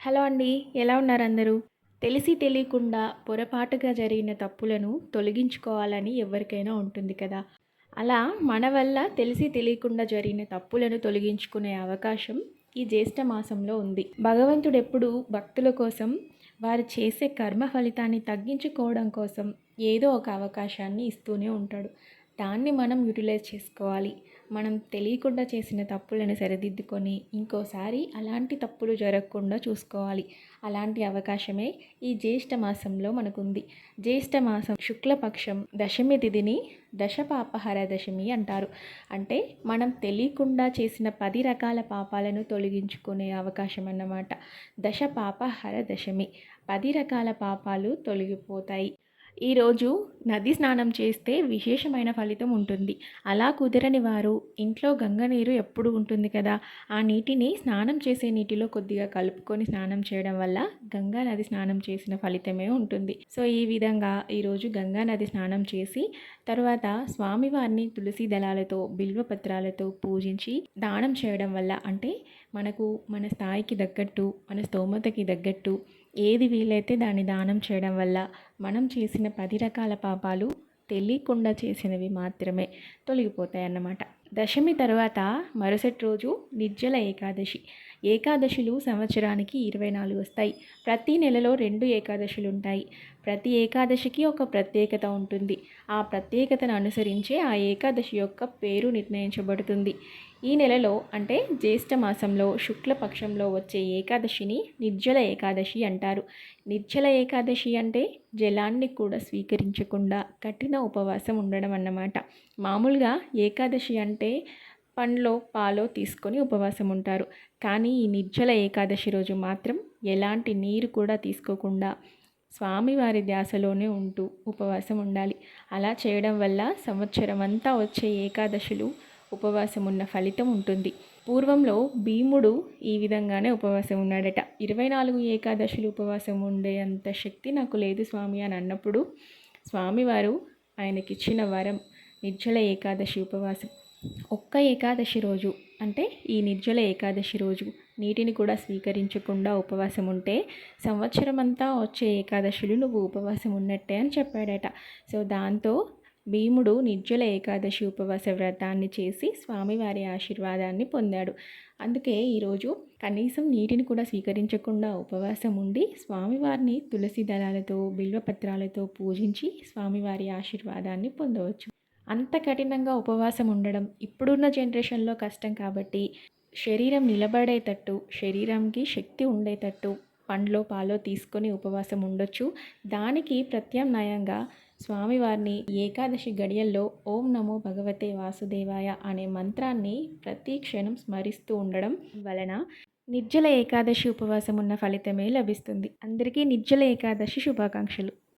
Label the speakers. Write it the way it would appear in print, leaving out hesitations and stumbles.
Speaker 1: Hello అండి. ఎలా ఉన్నారు అందరూ? తెలిసి తెలియకుండా పొరపాటుగా జరిగిన తప్పులను తొలగించుకోవాలని ఎవరికైనా ఉంటుంది కదా! అలా మన వల్ల తెలిసి తెలియకుండా జరిగిన తప్పులను తొలగించుకునే అవకాశం ఈ జ్యేష్ఠ మాసంలో ఉంది. భగవంతుడెప్పుడూ భక్తుల కోసం వారు చేసే కర్మ ఫలితాన్ని తగ్గించుకోవడం కోసం ఏదో ఒక అవకాశాన్ని ఇస్తూనే ఉంటాడు. దాన్ని మనం యుటిలైజ్ చేసుకోవాలి. మనం తెలియకుండా చేసిన తప్పులను సరిదిద్దుకొని ఇంకోసారి అలాంటి తప్పులు జరగకుండా చూసుకోవాలి. అలాంటి అవకాశమే ఈ జ్యేష్ఠ మాసంలో మనకుంది. జ్యేష్ఠ మాసం శుక్లపక్షం దశమి తిథిని దశపాపహర దశమి అంటారు. అంటే మనం తెలియకుండా చేసిన 10 రకాల పాపాలను తొలగించుకునే అవకాశం అన్నమాట. దశపాపహర దశమి 10 రకాల పాపాలు తొలగిపోతాయి. ఈరోజు నది స్నానం చేస్తే విశేషమైన ఫలితం ఉంటుంది. అలా కుదరని వారు ఇంట్లో గంగ నీరు ఎప్పుడు ఉంటుంది కదా, ఆ నీటిని స్నానం చేసే నీటిలో కొద్దిగా కలుపుకొని స్నానం చేయడం వల్ల గంగా నది స్నానం చేసిన ఫలితమే ఉంటుంది. సో ఈ విధంగా ఈరోజు గంగా నది స్నానం చేసి తర్వాత స్వామివారిని తులసి దళాలతో బిల్వపత్రాలతో పూజించి దానం చేయడం వల్ల, అంటే మనకు మన స్థాయికి తగ్గట్టు మన స్తోమతకి తగ్గట్టు ఏది వీలైతే దాన్ని దానం చేయడం వల్ల మనం చేసిన 10 రకాల పాపాలు తెలియకుండా చేసినవి మాత్రమే తొలగిపోతాయి అన్నమాట. దశమి తర్వాత మరుసటి రోజు నిర్జల ఏకాదశి. ఏకాదశులు సంవత్సరానికి 24 వస్తాయి. ప్రతి నెలలో 2 ఏకాదశులు ఉంటాయి. ప్రతి ఏకాదశికి ఒక ప్రత్యేకత ఉంటుంది. ఆ ప్రత్యేకతను అనుసరించే ఆ ఏకాదశి యొక్క పేరు నిర్ణయించబడుతుంది. ఈ నెలలో అంటే జ్యేష్ఠ మాసంలో శుక్లపక్షంలో వచ్చే ఏకాదశిని నిర్జల ఏకాదశి అంటారు. నిర్జల ఏకాదశి అంటే జలాన్ని కూడా స్వీకరించకుండా కఠిన ఉపవాసం ఉండడం అన్నమాట. మామూలుగా ఏకాదశి అంటే పండ్లో పాలో తీసుకొని ఉపవాసం ఉంటారు. కానీ ఈ నిర్జల ఏకాదశి రోజు మాత్రం ఎలాంటి నీరు కూడా తీసుకోకుండా స్వామివారి ధ్యాసలోనే ఉంటూ ఉపవాసం ఉండాలి. అలా చేయడం వల్ల సంవత్సరం అంతా వచ్చే ఏకాదశులు ఉపవాసం ఉన్న ఫలితం ఉంటుంది. పూర్వంలో భీముడు ఈ విధంగానే ఉపవాసం ఉన్నాడట. 24 ఏకాదశులు ఉపవాసం ఉండే అంత శక్తి నాకు లేదు స్వామి అని అన్నప్పుడు స్వామివారు ఆయనకిచ్చిన వరం నిర్జల ఏకాదశి ఉపవాసం. ఒక్క ఏకాదశి రోజు అంటే ఈ నిర్జల ఏకాదశి రోజు నీటిని కూడా స్వీకరించకుండా ఉపవాసం ఉంటే సంవత్సరం అంతా వచ్చే ఏకాదశులు నువ్వు ఉపవాసం ఉన్నట్టే అని చెప్పాడట. సో దాంతో భీముడు నిర్జల ఏకాదశి ఉపవాస వ్రతాన్ని చేసి స్వామివారి ఆశీర్వాదాన్ని పొందాడు. అందుకే ఈరోజు కనీసం నీటిని కూడా స్వీకరించకుండా ఉపవాసం ఉండి స్వామివారిని తులసి దళాలతో బిల్వపత్రాలతో పూజించి స్వామివారి ఆశీర్వాదాన్ని పొందవచ్చు. అంత కఠినంగా ఉపవాసం ఉండడం ఇప్పుడున్న జనరేషన్లో కష్టం కాబట్టి శరీరం నిలబడేటట్టు, శరీరంకి శక్తి ఉండేటట్టు పండ్లో పాలో తీసుకొని ఉపవాసం ఉండొచ్చు. దానికి ప్రత్యామ్నాయంగా స్వామివారిని ఏకాదశి గడియల్లో ఓం నమో భగవతే వాసుదేవాయ అనే మంత్రాన్ని ప్రతి క్షణం స్మరిస్తూ ఉండడం వలన నిర్జల ఏకాదశి ఉపవాసం ఉన్న ఫలితమే లభిస్తుంది. అందరికీ నిర్జల ఏకాదశి శుభాకాంక్షలు.